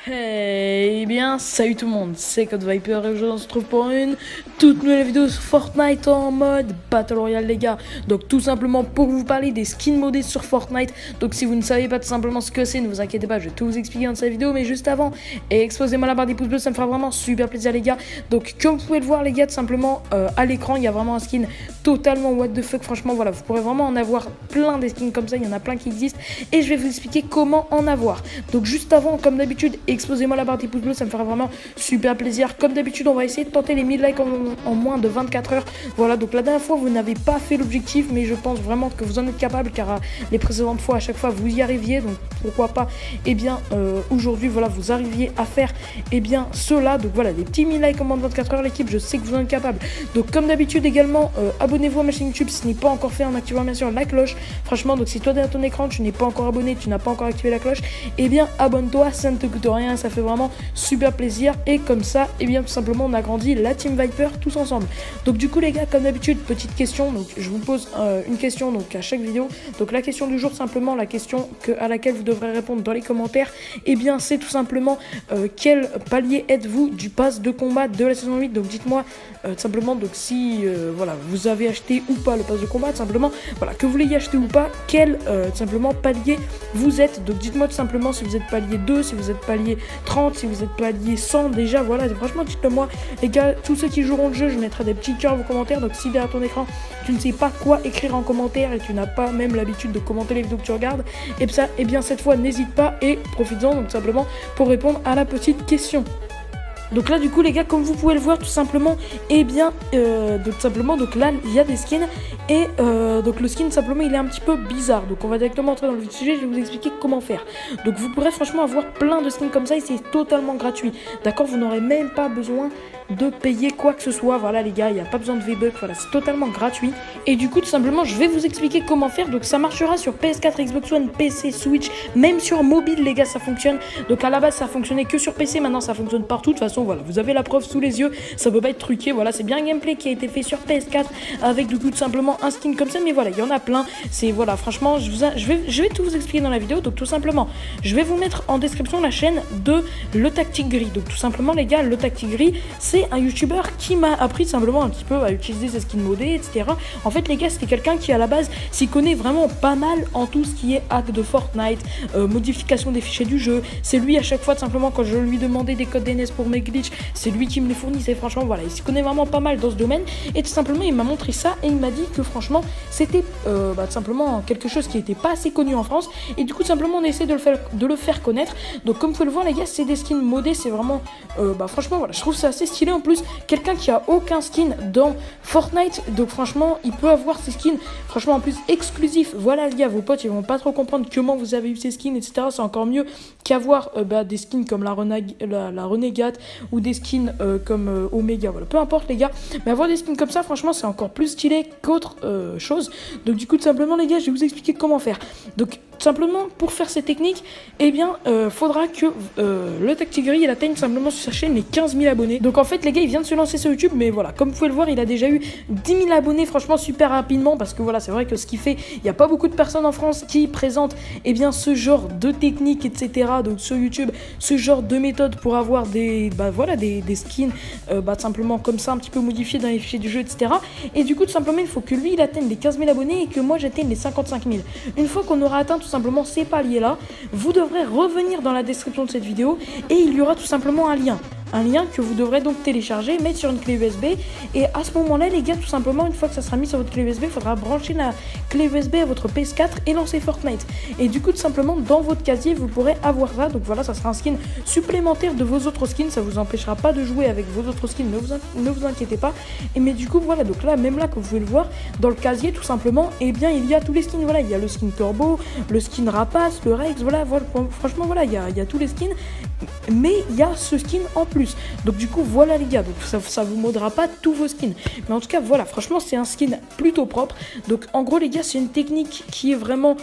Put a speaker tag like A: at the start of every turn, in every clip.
A: Hey, bien, salut tout le monde, c'est Code Viper et aujourd'hui on se retrouve pour une toute nouvelle vidéo sur Fortnite en mode Battle Royale les gars. Donc tout simplement pour vous parler des skins modés sur Fortnite. Donc si vous ne savez pas tout simplement ce que c'est, ne vous inquiétez pas, je vais tout vous expliquer dans cette vidéo. Mais juste avant, exposez-moi la barre des pouces bleus, ça me fera vraiment super plaisir les gars. Donc comme vous pouvez le voir les gars, tout simplement à l'écran, il y a vraiment un skin totalement what the fuck. Franchement voilà, vous pourrez vraiment en avoir plein des skins comme ça, il y en a plein qui existent. Et je vais vous expliquer comment en avoir. Donc juste avant, comme d'habitude, exposez-moi la barre des pouces bleus, ça me fera vraiment super plaisir. Comme d'habitude, on va essayer de tenter les 1000 likes en moins de 24 heures. Voilà, donc la dernière fois, vous n'avez pas fait l'objectif, mais je pense vraiment que vous en êtes capable, car les précédentes fois, à chaque fois, vous y arriviez. Donc pourquoi pas, eh bien, aujourd'hui, voilà, vous arriviez à faire, eh bien, cela. Donc voilà, des petits 1000 likes en moins de 24 heures, l'équipe, je sais que vous en êtes capable. Donc comme d'habitude, également, abonnez-vous à ma chaîne YouTube si ce n'est pas encore fait en activant bien sûr la cloche. Franchement, donc si toi derrière ton écran, tu n'es pas encore abonné, tu n'as pas encore activé la cloche, eh bien, abonne-toi, ça ne te coûte rien, ça fait vraiment super plaisir. Et comme ça, et bien tout simplement on agrandit la Team Viper tous ensemble. Donc du coup les gars, comme d'habitude, petite question, donc je vous pose une question donc à chaque vidéo. Donc la question du jour, simplement la question à laquelle vous devrez répondre dans les commentaires, et bien c'est tout simplement quel palier êtes-vous du pass de combat de la saison 8. Donc dites-moi simplement donc si voilà, vous avez acheté ou pas le pass de combat, tout simplement voilà, que vous l'ayez acheté ou pas, quel simplement palier vous êtes. Donc dites-moi tout simplement si vous êtes palier 2, si vous êtes palier 30, si vous êtes palier 100 déjà, voilà, franchement dites-le moi les gars, tous ceux qui joueront le jeu, je mettrai des petits cœurs dans vos commentaires. Donc si derrière ton écran tu ne sais pas quoi écrire en commentaire et tu n'as pas même l'habitude de commenter les vidéos que tu regardes, et bien cette fois n'hésite pas et profites-en donc simplement pour répondre à la petite question. Donc là du coup les gars, comme vous pouvez le voir tout simplement, et bien donc simplement donc là il y a des skins et donc le skin simplement il est un petit peu bizarre. Donc on va directement entrer dans le vif du sujet, je vais vous expliquer comment faire. Donc vous pourrez franchement avoir plein de skins comme ça et c'est totalement gratuit. D'accord, vous n'aurez même pas besoin de payer quoi que ce soit. Voilà les gars, il n'y a pas besoin de V-Bucks, voilà, c'est totalement gratuit. Et du coup tout simplement je vais vous expliquer comment faire. Donc ça marchera sur PS4, Xbox One, PC, Switch, même sur mobile les gars ça fonctionne. Donc à la base ça fonctionnait que sur PC, maintenant ça fonctionne partout. De toute façon voilà, vous avez la preuve sous les yeux, ça peut pas être truqué. Voilà, c'est bien un gameplay qui a été fait sur PS4 avec du coup tout simplement un skin comme ça. Mais voilà, il y en a plein. C'est voilà, franchement je vais tout vous expliquer dans la vidéo. Donc tout simplement je vais vous mettre en description la chaîne de Le Tactique Gris. Donc tout simplement les gars, Le Tactique Gris c'est un youtubeur qui m'a appris simplement un petit peu à utiliser ses skins modés, etc. En fait les gars, c'était quelqu'un qui à la base s'y connaît vraiment pas mal en tout ce qui est hack de Fortnite, modification des fichiers du jeu. C'est lui à chaque fois tout simplement quand je lui demandais des codes DNS pour mes glitches, c'est lui qui me les fournissait. Franchement voilà, il s'y connaît vraiment pas mal dans ce domaine et tout simplement il m'a montré ça et il m'a dit que franchement c'était tout simplement quelque chose qui était pas assez connu en France et du coup tout simplement on essaie de le faire connaître. Donc comme vous pouvez le voir les gars, c'est des skins modés, c'est vraiment franchement voilà, je trouve ça assez stylé. En plus quelqu'un qui a aucun skin dans Fortnite, donc franchement il peut avoir ses skins franchement en plus exclusifs. Voilà les gars, vos potes ils vont pas trop comprendre comment vous avez eu ces skins, etc. C'est encore mieux qu'avoir des skins comme la Renegade ou des skins comme Omega, voilà, peu importe les gars, mais avoir des skins comme ça franchement c'est encore plus stylé qu'autre chose. Donc du coup tout simplement les gars, je vais vous expliquer comment faire. Donc tout simplement pour faire ces techniques, eh bien faudra que Le Tactique Gris il atteigne simplement sur sa chaîne les 15 000 abonnés. Donc en fait les gars, il vient de se lancer sur YouTube, mais voilà, comme vous pouvez le voir, il a déjà eu 10 000 abonnés franchement super rapidement, parce que voilà, c'est vrai que ce qu'il fait, il n'y a pas beaucoup de personnes en France qui présentent eh bien ce genre de techniques, etc. Donc sur YouTube, ce genre de méthode pour avoir des skins simplement comme ça un petit peu modifiés dans les fichiers du jeu, etc. Et du coup tout simplement il faut que lui il atteigne les 15 000 abonnés et que moi j'atteigne les 55 000. Une fois qu'on aura atteint tout simplement ces paliers là, vous devrez revenir dans la description de cette vidéo et il y aura tout simplement un lien que vous devrez donc télécharger, mettre sur une clé USB. Et à ce moment là les gars, tout simplement une fois que ça sera mis sur votre clé USB, il faudra brancher la clé USB à votre PS4 et lancer Fortnite. Et du coup tout simplement dans votre casier vous pourrez avoir ça. Donc voilà, ça sera un skin supplémentaire de vos autres skins, ça vous empêchera pas de jouer avec vos autres skins, ne vous inquiétez pas. Et mais du coup voilà, donc là même là comme vous pouvez le voir dans le casier tout simplement, et bien il y a tous les skins. Voilà, il y a le skin Turbo, le skin Rapace, le Rex, voilà, franchement voilà, il y a tous les skins, mais il y a ce skin en plus. Donc du coup voilà les gars, donc ça vous modera pas tous vos skins, mais en tout cas voilà, franchement c'est un skin plutôt propre. Donc en gros les gars, c'est une technique qui est vraiment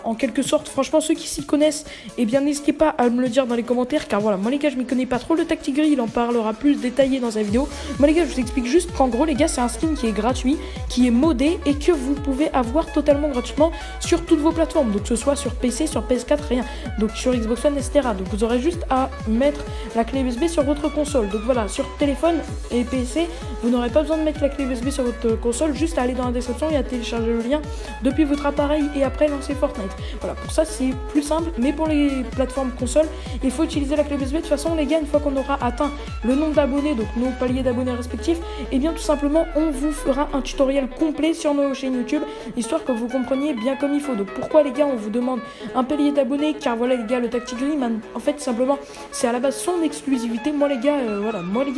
A: en quelque sorte, franchement, ceux qui s'y connaissent, eh bien, n'hésitez pas à me le dire dans les commentaires, car voilà, moi les gars, je m'y connais pas trop. Le Tactigris, il en parlera plus détaillé dans sa vidéo. Moi les gars, je vous explique juste qu'en gros, les gars, c'est un skin qui est gratuit, qui est modé et que vous pouvez avoir totalement gratuitement sur toutes vos plateformes, donc que ce soit sur PC, sur PS4, rien, donc sur Xbox One, etc. Donc vous aurez juste à mettre la clé USB sur votre console. Donc voilà, sur téléphone et PC, vous n'aurez pas besoin de mettre la clé USB sur votre console, juste à aller dans la description et à télécharger le lien depuis votre appareil et après lancer Fortnite. Voilà, pour ça c'est plus simple, mais pour les plateformes console, il faut utiliser la clé USB. De toute façon les gars, une fois qu'on aura atteint le nombre d'abonnés, donc nos paliers d'abonnés respectifs, et bien tout simplement on vous fera un tutoriel complet sur nos chaînes YouTube, histoire que vous compreniez bien comme il faut. Donc pourquoi les gars on vous demande un palier d'abonnés? Car voilà les gars, le Tactigris, en fait simplement c'est à la base son exclusivité. Moi les gars,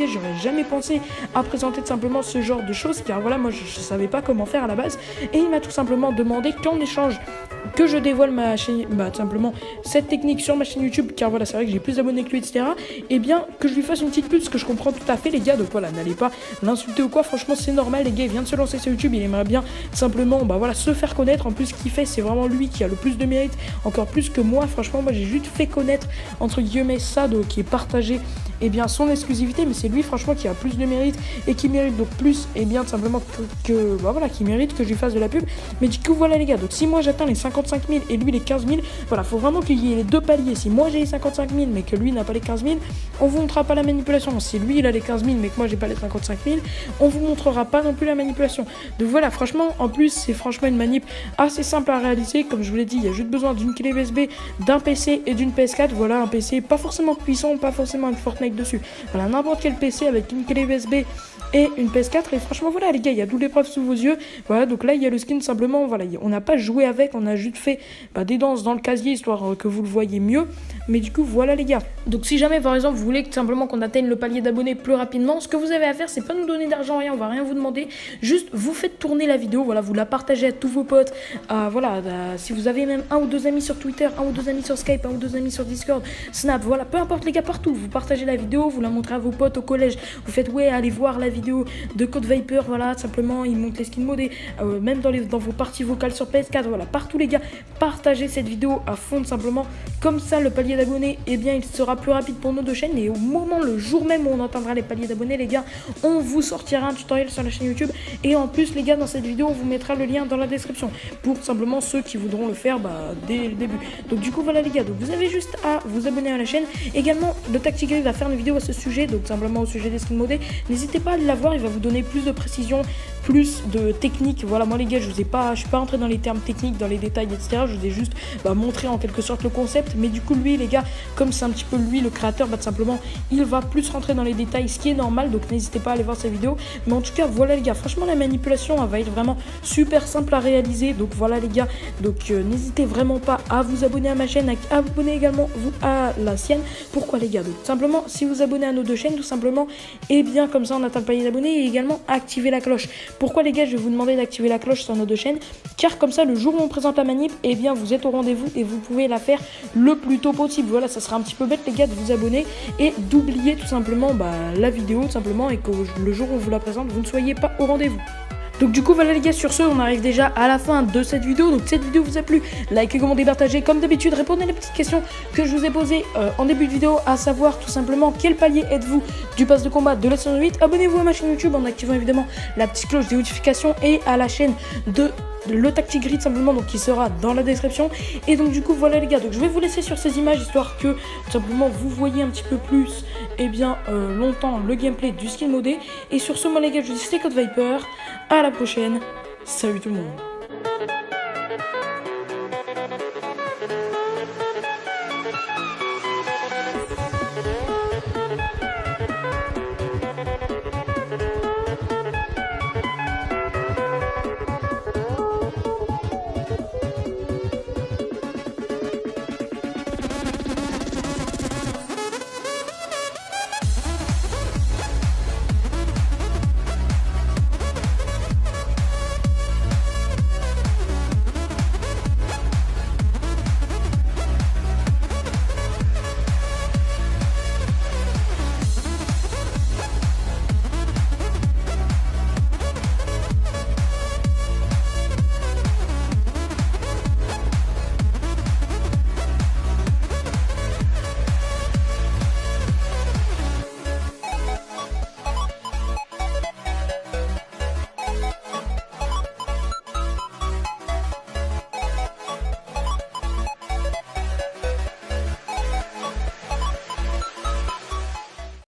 A: j'aurais jamais pensé à présenter tout simplement ce genre de choses, car voilà, moi je savais pas comment faire à la base, et il m'a tout simplement demandé qu'en échange que je dévoile ma chaîne, tout simplement cette technique sur ma chaîne YouTube, car voilà, c'est vrai que j'ai plus d'abonnés que lui, etc. Et bien que je lui fasse une petite pub, ce que je comprends tout à fait les gars. Donc voilà, n'allez pas l'insulter ou quoi, franchement c'est normal les gars, il vient de se lancer sur YouTube, il aimerait bien simplement se faire connaître. En plus ce qu'il fait, c'est vraiment lui qui a le plus de mérite, encore plus que moi. Franchement moi j'ai juste fait connaître entre guillemets ça, donc qui est partagé son exclusivité, mais c'est lui franchement qui a plus de mérite et qui mérite donc plus, tout simplement qui mérite que je lui fasse de la pub. Mais du coup voilà les gars, donc si moi j'atteins les 55 000 et lui les 15 000, voilà, faut vraiment qu'il y ait les deux paliers. Si moi j'ai les 55 000 mais que lui n'a pas les 15 000, on vous montrera pas la manipulation. Si lui il a les 15 000 mais que moi j'ai pas les 55 000, on vous montrera pas non plus la manipulation. Donc voilà, franchement en plus c'est franchement une manip assez simple à réaliser. Comme je vous l'ai dit, il y a juste besoin d'une clé USB, d'un PC et d'une PS4. Voilà, un PC pas forcément puissant, pas forcément avec Fortnite dessus. Voilà, n'importe quel PC avec une clé USB et une PS4, et franchement voilà les gars, il y a toute l'épreuve sous vos yeux. Voilà, donc là il y a le skin simplement, voilà, on n'a pas joué avec, on a juste fait des danses dans le casier histoire que vous le voyez mieux. Mais du coup voilà les gars, donc si jamais par exemple vous voulez que simplement qu'on atteigne le palier d'abonnés plus rapidement, ce que vous avez à faire, c'est pas nous donner d'argent, rien, on va rien vous demander, juste vous faites tourner la vidéo, voilà, vous la partagez à tous vos potes, si vous avez même un ou deux amis sur Twitter, un ou deux amis sur Skype, un ou deux amis sur Discord, Snap, voilà, peu importe les gars, partout, vous partagez la vidéo, vous la montrez à vos potes au collège, vous faites allez voir la vidéo de Code Viper, voilà, simplement il monte les skins modés, même dans vos parties vocales sur PS4, voilà, partout les gars, partagez cette vidéo à fond tout simplement, comme ça le palier d'abonnés, il sera plus rapide pour nos deux chaînes, et au moment, le jour même où on atteindra les paliers d'abonnés les gars, on vous sortira un tutoriel sur la chaîne YouTube, et en plus les gars, dans cette vidéo on vous mettra le lien dans la description, pour simplement ceux qui voudront le faire dès le début. Donc du coup voilà les gars, donc vous avez juste à vous abonner à la chaîne. Également le Tactigris va faire une vidéo à ce sujet, donc simplement au sujet des skins modés, n'hésitez pas à aller la voir, il va vous donner plus de précision, plus de technique. Voilà, moi les gars, je suis pas rentré dans les termes techniques, dans les détails, etc. Je vous ai juste montré en quelque sorte le concept, mais du coup lui les gars, comme c'est un petit peu lui le créateur, tout simplement il va plus rentrer dans les détails, ce qui est normal, donc n'hésitez pas à aller voir sa vidéo. Mais en tout cas voilà les gars, franchement la manipulation elle va être vraiment super simple à réaliser. Donc voilà les gars, donc n'hésitez vraiment pas à vous abonner à ma chaîne, à abonner également vous à la sienne. Pourquoi les gars? Donc tout simplement si vous abonnez à nos deux chaînes, tout simplement, comme ça on atteint le palier d'abonnés, et également activer la cloche. Pourquoi les gars je vais vous demander d'activer la cloche sur nos deux chaînes? Car comme ça le jour où on présente la manip, vous êtes au rendez-vous et vous pouvez la faire le plus tôt possible. Voilà, ça sera un petit peu bête les gars de vous abonner et d'oublier tout simplement la vidéo tout simplement, et que le jour où on vous la présente vous ne soyez pas au rendez-vous. Donc du coup voilà les gars, sur ce on arrive déjà à la fin de cette vidéo. Donc cette vidéo vous a plu, likez, commentez, partagez, comme d'habitude répondez à les petites questions que je vous ai posées en début de vidéo, à savoir tout simplement quel palier êtes-vous du pass de combat de la saison 8. Abonnez-vous à ma chaîne YouTube en activant évidemment la petite cloche des notifications, et à la chaîne de le Tactigris simplement, donc qui sera dans la description. Et donc du coup voilà les gars, donc je vais vous laisser sur ces images histoire que tout simplement vous voyez un petit peu plus longtemps le gameplay du skin modé. Et sur ce, moi les gars, je vous dis c'était Code Viper, à la prochaine, salut tout le monde.